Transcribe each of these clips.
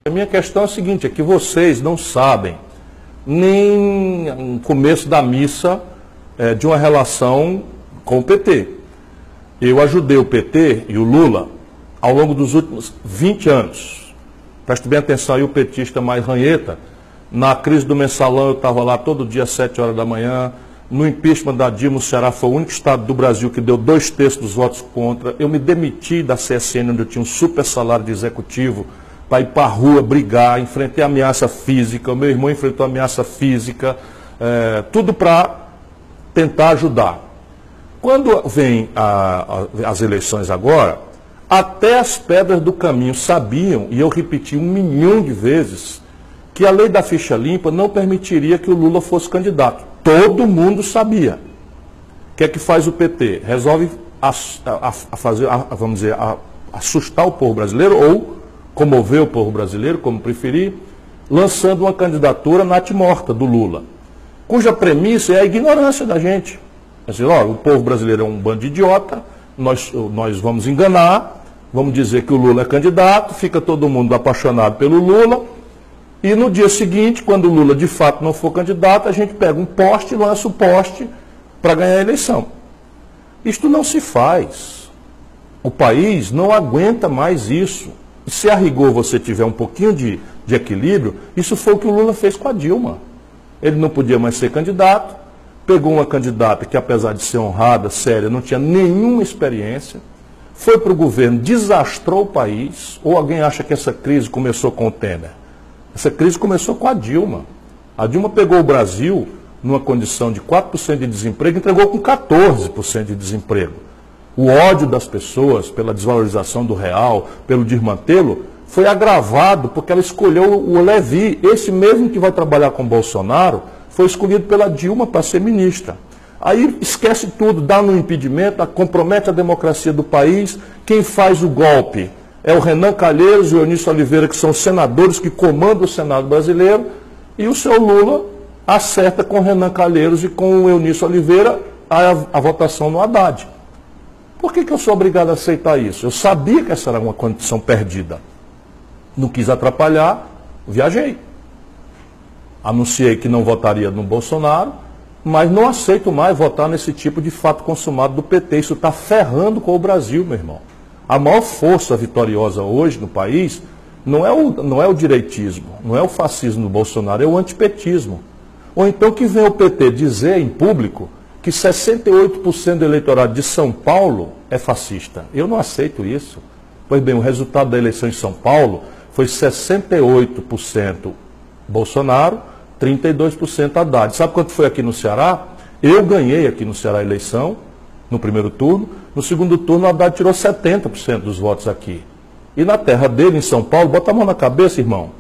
A minha questão é a seguinte, é que vocês não sabem nem o começo da missa de uma relação com o PT. Eu ajudei o PT e o Lula ao longo dos últimos 20 anos. Preste bem atenção aí, o petista mais ranheta. Na crise do mensalão eu estava lá todo dia às 7 horas da manhã. No impeachment da Dilma, o Ceará foi o único estado do Brasil que deu 2/3 dos votos contra. Eu me demiti da CSN, onde eu tinha um super salário de executivo, para ir para a rua brigar, enfrentei ameaça física, o meu irmão enfrentou ameaça física, tudo para tentar ajudar. Quando vem as eleições agora, até as pedras do caminho sabiam, e eu repeti 1 milhão de vezes, que a lei da ficha limpa não permitiria que o Lula fosse candidato. Todo mundo sabia. O que é que faz o PT? Resolve assustar o povo brasileiro ou comover o povo brasileiro, como preferir, lançando uma candidatura natimorta do Lula, cuja premissa é a ignorância da gente. Assim, ó, o povo brasileiro é um bando de idiota, nós vamos enganar, vamos dizer que o Lula é candidato, fica todo mundo apaixonado pelo Lula, e no dia seguinte, quando o Lula de fato não for candidato, a gente pega um poste e lança o poste para ganhar a eleição. Isto não se faz. O país não aguenta mais isso. E se a rigor você tiver um pouquinho de equilíbrio, isso foi o que o Lula fez com a Dilma. Ele não podia mais ser candidato, pegou uma candidata que, apesar de ser honrada, séria, não tinha nenhuma experiência, foi para o governo, desastrou o país. Ou alguém acha que essa crise começou com o Temer? Essa crise começou com a Dilma. A Dilma pegou o Brasil numa condição de 4% de desemprego e entregou com 14% de desemprego. O ódio das pessoas pela desvalorização do real, pelo desmantelo, foi agravado porque ela escolheu o Levi, esse mesmo que vai trabalhar com Bolsonaro, foi escolhido pela Dilma para ser ministra. Aí esquece tudo, dá no impedimento, compromete a democracia do país. Quem faz o golpe é o Renan Calheiros e o Eunício Oliveira, que são senadores que comandam o Senado brasileiro, e o seu Lula acerta com o Renan Calheiros e com o Eunício Oliveira a votação no Haddad. Por que eu sou obrigado a aceitar isso? Eu sabia que essa era uma condição perdida. Não quis atrapalhar, viajei. Anunciei que não votaria no Bolsonaro, mas não aceito mais votar nesse tipo de fato consumado do PT. Isso está ferrando com o Brasil, meu irmão. A maior força vitoriosa hoje no país não é o direitismo, não é o fascismo do Bolsonaro, é o antipetismo. Ou então que vem o PT dizer em público que 68% do eleitorado de São Paulo é fascista. Eu não aceito isso. Pois bem, o resultado da eleição em São Paulo foi 68% Bolsonaro, 32% Haddad. Sabe quanto foi aqui no Ceará? Eu ganhei aqui no Ceará a eleição, no primeiro turno. No segundo turno, o Haddad tirou 70% dos votos aqui. E na terra dele, em São Paulo, bota a mão na cabeça, irmão.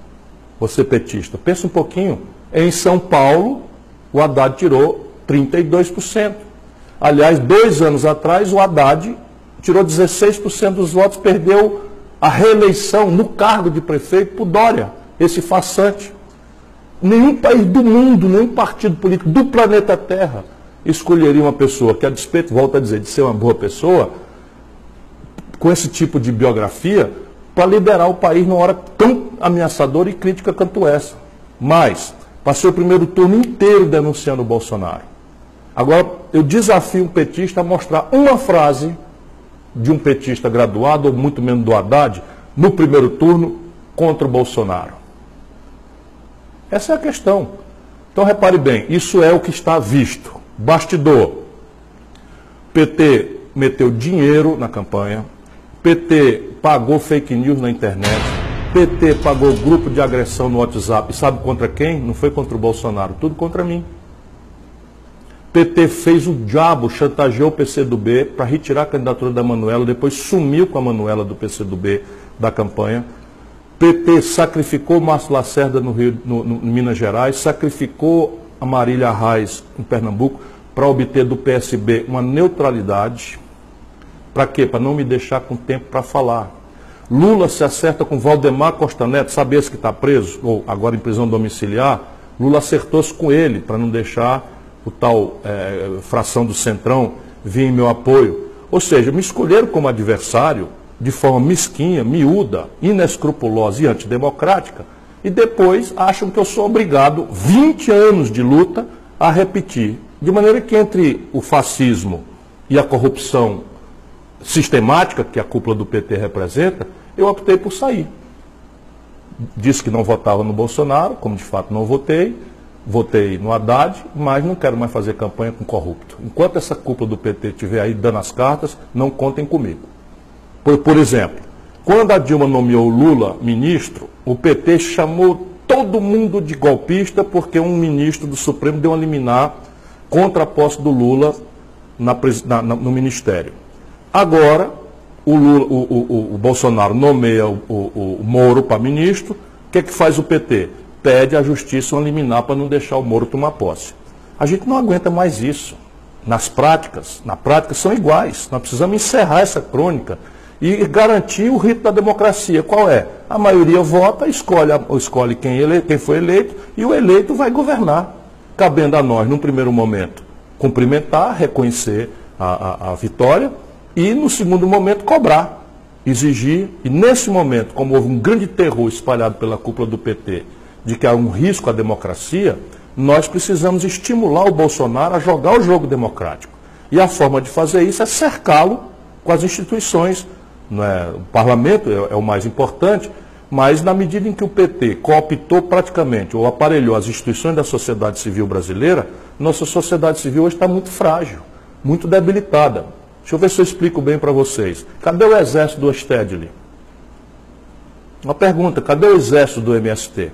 Você petista, pensa um pouquinho. Em São Paulo, o Haddad tirou 32%. Aliás, 2 anos atrás, o Haddad tirou 16% dos votos, perdeu a reeleição no cargo de prefeito por Dória, esse farsante. Nenhum país do mundo, nenhum partido político do planeta Terra escolheria uma pessoa que, a despeito, volto a dizer, de ser uma boa pessoa, com esse tipo de biografia, para liderar o país numa hora tão ameaçadora e crítica quanto essa. Mas, passei o primeiro turno inteiro denunciando o Bolsonaro. Agora, eu desafio um petista a mostrar uma frase de um petista graduado, ou muito menos do Haddad, no primeiro turno, contra o Bolsonaro. Essa é a questão. Então, repare bem, isso é o que está visto. Bastidor. PT meteu dinheiro na campanha, PT pagou fake news na internet, PT pagou grupo de agressão no WhatsApp. E sabe contra quem? Não foi contra o Bolsonaro, tudo contra mim. PT fez o diabo, chantageou o PCdoB para retirar a candidatura da Manuela, depois sumiu com a Manuela do PCdoB da campanha. PT sacrificou o Márcio Lacerda no Minas Gerais, sacrificou a Marília Reis em Pernambuco para obter do PSB uma neutralidade. Para quê? Para não me deixar com tempo para falar. Lula se acerta com Valdemar Costa Neto, sabe esse que está preso, ou agora em prisão domiciliar? Lula acertou-se com ele para não deixar o tal fração do Centrão vir em meu apoio. Ou seja, me escolheram como adversário de forma mesquinha, miúda, inescrupulosa e antidemocrática, e depois acham que eu sou obrigado, 20 anos de luta, a repetir. De maneira que entre o fascismo e a corrupção sistemática que a cúpula do PT representa, eu optei por sair. Disse que não votava no Bolsonaro, como de fato não votei, votei no Haddad, mas não quero mais fazer campanha com corrupto. Enquanto essa cúpula do PT estiver aí dando as cartas, não contem comigo. Por exemplo, quando a Dilma nomeou Lula ministro, o PT chamou todo mundo de golpista porque um ministro do Supremo deu uma liminar contra a posse do Lula no ministério. Agora, o Bolsonaro nomeia o Moro para ministro, o que é que faz o PT? Pede à justiça uma liminar para não deixar o Moro tomar posse. A gente não aguenta mais isso. Na prática são iguais. Nós precisamos encerrar essa crônica e garantir o rito da democracia. Qual é? A maioria vota, escolhe quem foi eleito e o eleito vai governar. Cabendo a nós, num primeiro momento, cumprimentar, reconhecer a vitória e, no segundo momento, cobrar, exigir. E, nesse momento, como houve um grande terror espalhado pela cúpula do PT de que há um risco à democracia, nós precisamos estimular o Bolsonaro a jogar o jogo democrático. E a forma de fazer isso é cercá-lo com as instituições. Não é? O parlamento é o mais importante, mas na medida em que o PT cooptou praticamente ou aparelhou as instituições da sociedade civil brasileira, nossa sociedade civil hoje está muito frágil, muito debilitada. Deixa eu ver se eu explico bem para vocês. Cadê o exército do Stedley? Uma pergunta, cadê o exército do MST?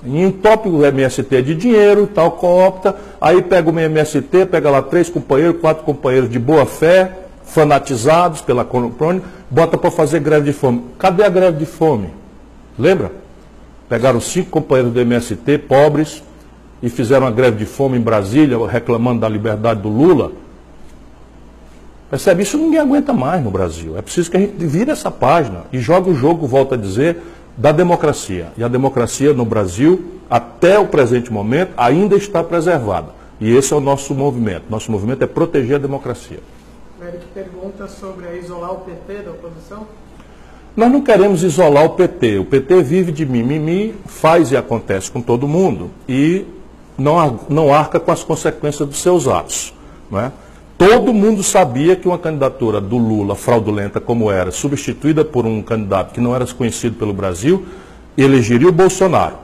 E entope o MST de dinheiro, tal, coopta, aí pega o MST, pega lá 3 companheiros, 4 companheiros de boa fé, fanatizados pela crônica, bota para fazer greve de fome. Cadê a greve de fome? Lembra? Pegaram 5 companheiros do MST, pobres, e fizeram uma greve de fome em Brasília, reclamando da liberdade do Lula. Percebe? Isso ninguém aguenta mais no Brasil. É preciso que a gente vire essa página e jogue o jogo, volto a dizer, da democracia. E a democracia no Brasil, até o presente momento, ainda está preservada. E esse é o nosso movimento. Nosso movimento é proteger a democracia. O Eric pergunta sobre isolar o PT da oposição. Nós não queremos isolar o PT. O PT vive de mimimi, faz e acontece com todo mundo e não arca com as consequências dos seus atos. Não é? Todo mundo sabia que uma candidatura do Lula, fraudulenta como era, substituída por um candidato que não era conhecido pelo Brasil, elegeria o Bolsonaro.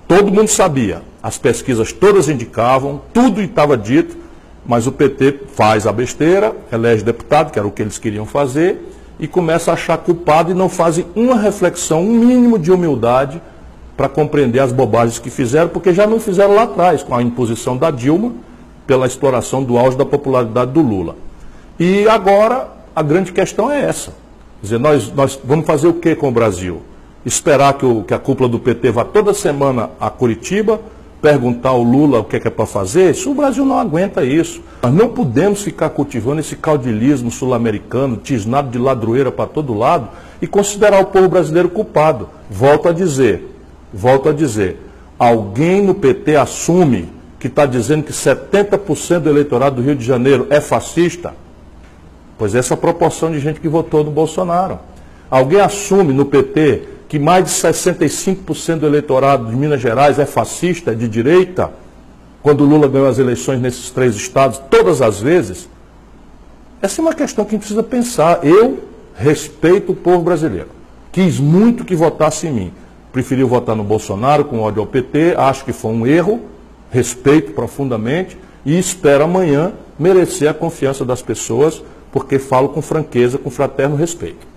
Todo mundo sabia. As pesquisas todas indicavam, tudo estava dito, mas o PT faz a besteira, elege deputado, que era o que eles queriam fazer, e começa a achar culpado e não fazem uma reflexão, um mínimo de humildade para compreender as bobagens que fizeram, porque já não fizeram lá atrás, com a imposição da Dilma, pela exploração do auge da popularidade do Lula. E agora a grande questão é essa. Quer dizer, nós vamos fazer o que com o Brasil? Esperar que a cúpula do PT vá toda semana a Curitiba, perguntar ao Lula o que é para fazer? Isso, o Brasil não aguenta isso. Nós não podemos ficar cultivando esse caudilismo sul-americano, tisnado de ladroeira para todo lado, e considerar o povo brasileiro culpado. Volto a dizer, alguém no PT assume que está dizendo que 70% do eleitorado do Rio de Janeiro é fascista? Pois essa é a proporção de gente que votou no Bolsonaro. Alguém assume no PT que mais de 65% do eleitorado de Minas Gerais é fascista, é de direita, quando o Lula ganhou as eleições nesses 3 estados, todas as vezes? Essa é uma questão que a gente precisa pensar. Eu respeito o povo brasileiro. Quis muito que votasse em mim. Preferiu votar no Bolsonaro com ódio ao PT, acho que foi um erro, respeito profundamente e espero amanhã merecer a confiança das pessoas, porque falo com franqueza, com fraterno respeito.